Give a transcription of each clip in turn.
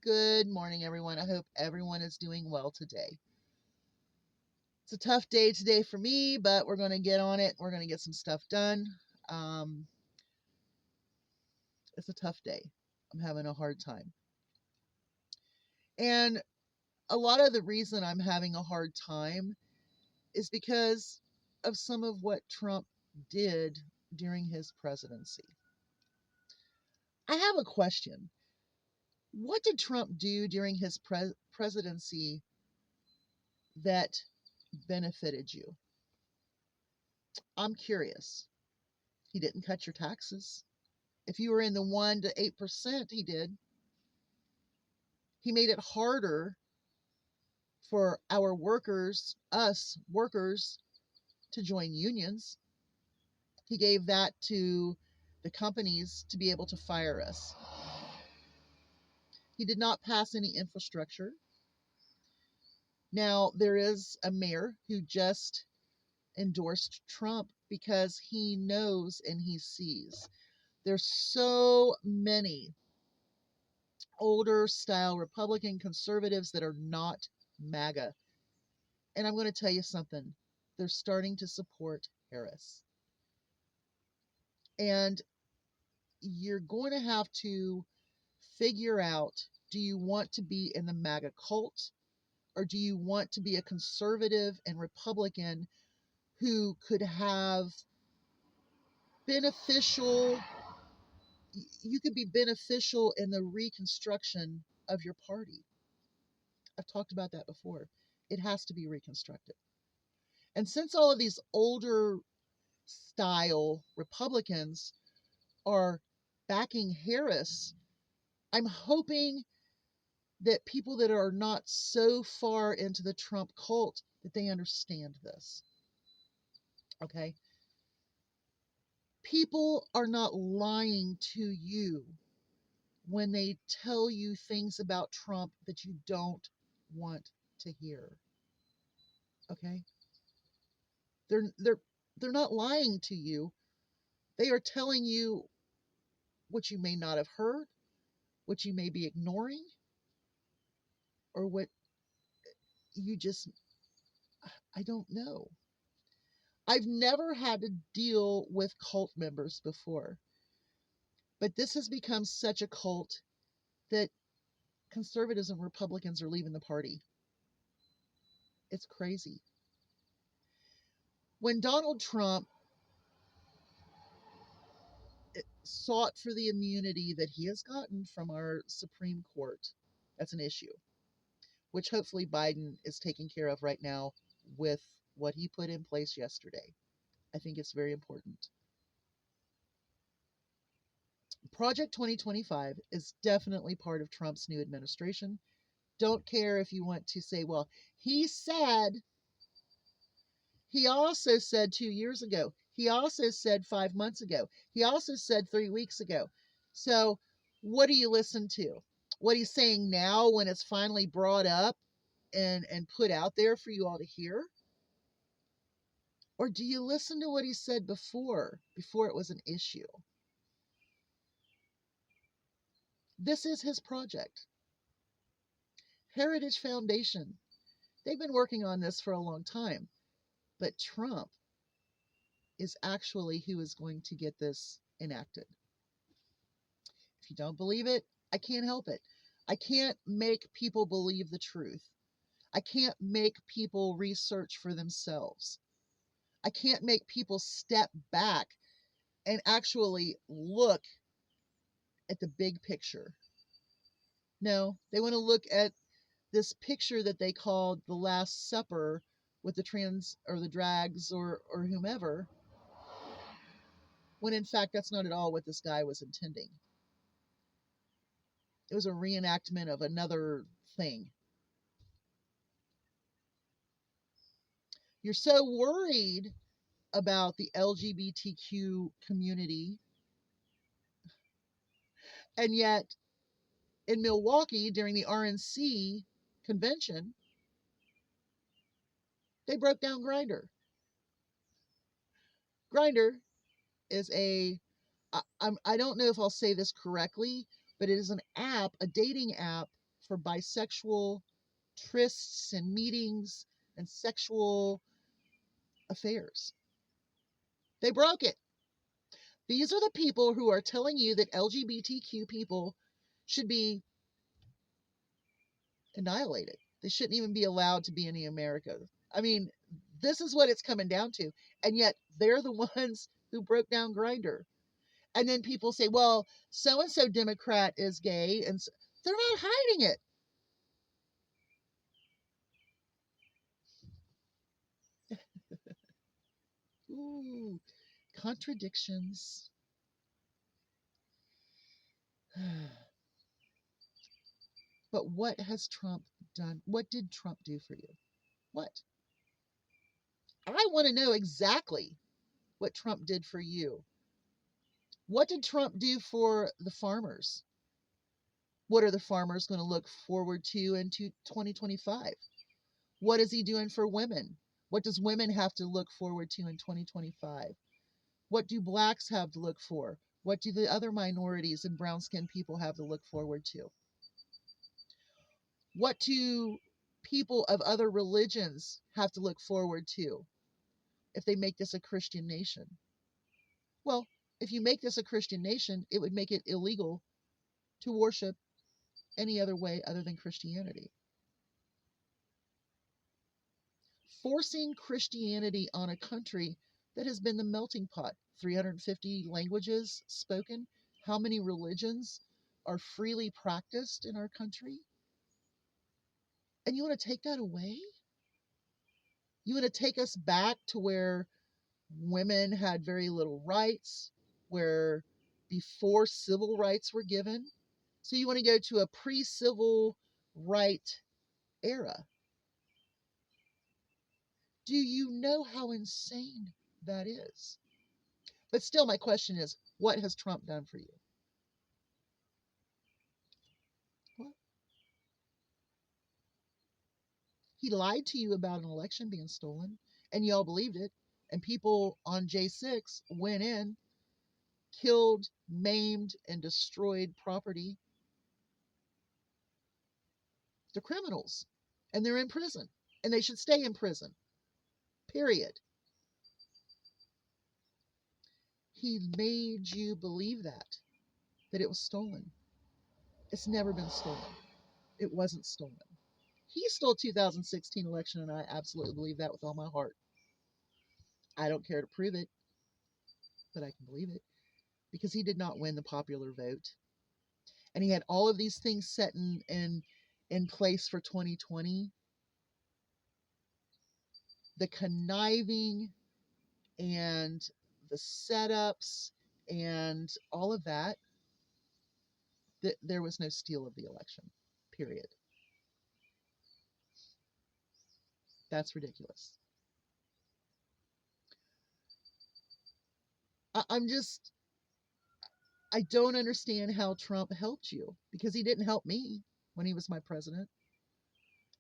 Good morning, everyone. I hope everyone is doing well today. It's a tough day today for me, but we're going to get on it. We're going to get some stuff done. Um, it's a tough day. I'm having a hard time. And a lot of the reason I'm having a hard time is because of some of what Trump did during his presidency. I have a question. What did Trump do during his presidency that benefited you? I'm curious. He didn't cut your taxes. If you were in the 1 to 8%, he did. He made it harder for our workers, us workers, to join unions. He gave that to the companies to be able to fire us. He did not pass any infrastructure. Now, there is a mayor who just endorsed Trump because he knows and he sees. There's so many older style Republican conservatives that are not MAGA. And I'm going to tell you something. They're starting to support Harris. And you're going to have to figure out, do you want to be in the MAGA cult, or do you want to be a conservative and Republican who could have beneficial, you could be beneficial in the reconstruction of your party? I've talked about that before. It has to be reconstructed. And since all of these older style Republicans are backing Harris, I'm hoping that people that are not so far into the Trump cult that they understand this. Okay? People are not lying to you when they tell you things about Trump that you don't want to hear. Okay? They're not lying to you. They are telling you what you may not have heard, what you may be ignoring, or what you just, I don't know. I've never had to deal with cult members before, but this has become such a cult that conservatives and Republicans are leaving the party. It's crazy. When Donald Trump sought for the immunity that he has gotten from our Supreme Court, that's an issue, which hopefully Biden is taking care of right now with what he put in place yesterday. I think it's very important. Project 2025 is definitely part of Trump's new administration. Don't care if you want to say, well, he said, he also said 2 years ago, he also said 5 months ago, he also said 3 weeks ago. So what do you listen to? What he's saying now when it's finally brought up and put out there for you all to hear? Or do you listen to what he said before it was an issue? This is his project. Heritage Foundation. They've been working on this for a long time. But Trump is actually who is going to get this enacted. If you don't believe it, I can't help it. I can't make people believe the truth. I can't make people research for themselves. I can't make people step back and actually look at the big picture. No, they want to look at this picture that they called the Last Supper with the trans or the drags or whomever, when in fact that's not at all what this guy was intending. It was a reenactment of another thing. You're so worried about the LGBTQ community, and yet in Milwaukee during the RNC convention, they broke down Grindr. Grindr is I don't know if I'll say this correctly, but it is an app, a dating app for bisexual trysts and meetings and sexual affairs. They broke it. These are the people who are telling you that LGBTQ people should be annihilated. They shouldn't even be allowed to be in the America. I mean, this is what it's coming down to. And yet they're the ones who broke down Grindr. And then people say, well, so and so Democrat is gay. And so, they're not hiding it. Ooh, contradictions. But what has Trump done? What did Trump do for you? What? I want to know exactly what Trump did for you. What did Trump do for the farmers? What are the farmers going to look forward to in 2025? What is he doing for women? What does women have to look forward to in 2025? What do blacks have to look for? What do the other minorities and brown skinned people have to look forward to? What do people of other religions have to look forward to if they make this a Christian nation? Well, if you make this a Christian nation, it would make it illegal to worship any other way other than Christianity. Forcing Christianity on a country that has been the melting pot, 350 languages spoken, how many religions are freely practiced in our country? And you want to take that away? You want to take us back to where women had very little rights, where before civil rights were given? So you want to go to a pre-civil right era. Do you know how insane that is? But still, my question is, what has Trump done for you? What? He lied to you about an election being stolen, and y'all believed it. And people on J6 went in, killed, maimed, and destroyed property. They're criminals, and they're in prison, and they should stay in prison. Period. He made you believe that it was stolen. It's never been stolen. It wasn't stolen. He stole 2016 election, and I absolutely believe that with all my heart. I don't care to prove it, but I can believe it because he did not win the popular vote, and he had all of these things set in place for 2020. The conniving and the setups and all of that. There was no steal of the election. Period. That's ridiculous. I'm just, I don't understand how Trump helped you because he didn't help me when he was my president.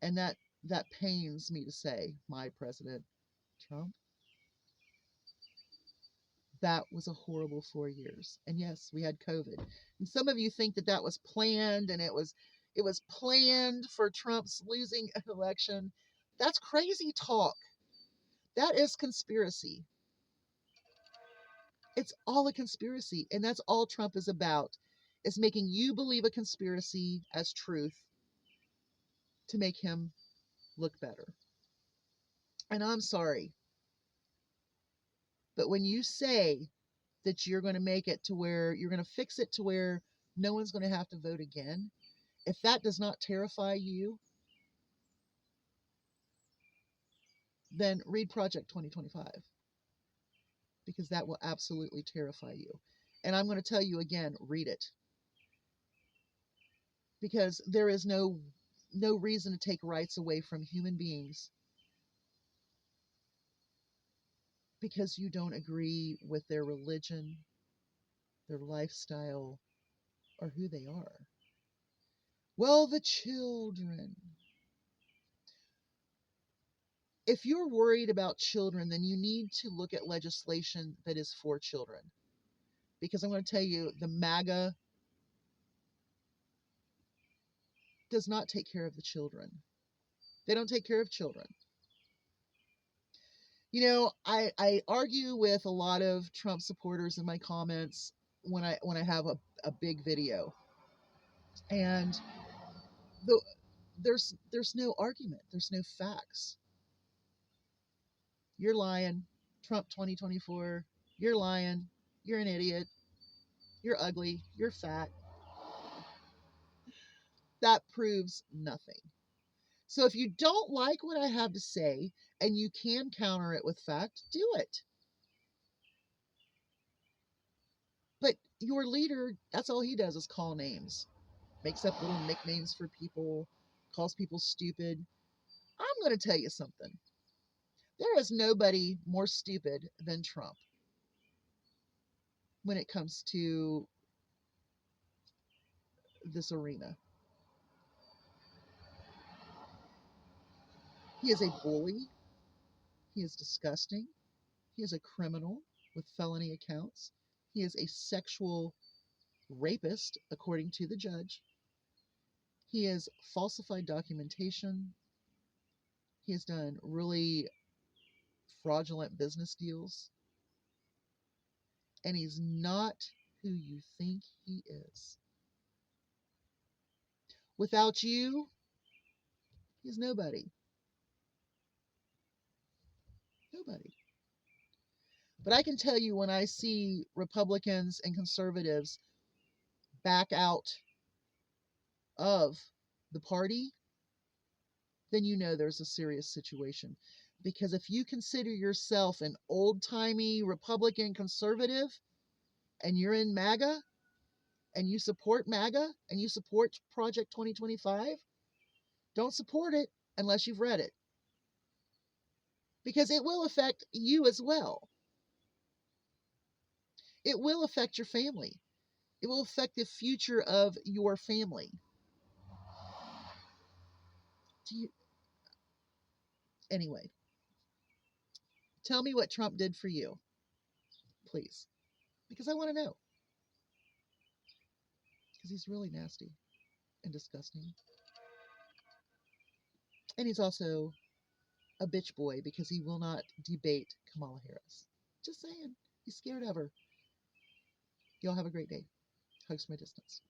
And that pains me to say, my president, Trump. That was a horrible 4 years. And yes, we had COVID. And some of you think that that was planned and it was planned for Trump's losing an election. That's crazy talk. That is conspiracy. It's all a conspiracy, and that's all Trump is about. Is making you believe a conspiracy as truth to make him look better. And I'm sorry, but when you say that you're going to make it to where you're going to fix it to where no one's going to have to vote again, if that does not terrify you, then read Project 2025 because that will absolutely terrify you. And I'm going to tell you again, read it because there is no reason to take rights away from human beings because you don't agree with their religion, their lifestyle, or who they are. Well, the children. If you're worried about children, then you need to look at legislation that is for children. Because I'm going to tell you, the MAGA does not take care of the children. They don't take care of children. I argue with a lot of Trump supporters in my comments when I have a big video, and the, there's no argument, there's no facts. You're lying, Trump 2024. You're lying. You're an idiot. You're ugly. You're fat. That proves nothing. So if you don't like what I have to say and you can counter it with fact, do it. But your leader, that's all he does is call names, makes up little nicknames for people, calls people stupid. I'm going to tell you something. There is nobody more stupid than Trump when it comes to this arena. He is a bully. He is disgusting. He is a criminal with felony accounts. He is a sexual rapist, according to the judge. He has falsified documentation. He has done really fraudulent business deals. And he's not who you think he is. Without you, he's nobody. Nobody. But I can tell you, when I see Republicans and conservatives back out of the party, then you know there's a serious situation. Because if you consider yourself an old-timey Republican conservative and you're in MAGA and you support MAGA and you support Project 2025, don't support it unless you've read it. Because it will affect you as well. It will affect your family. It will affect the future of your family. Anyway, tell me what Trump did for you, please. Because I want to know. Because he's really nasty and disgusting. And he's also a bitch boy because he will not debate Kamala Harris. Just saying. He's scared of her. Y'all have a great day. Hugs from a distance.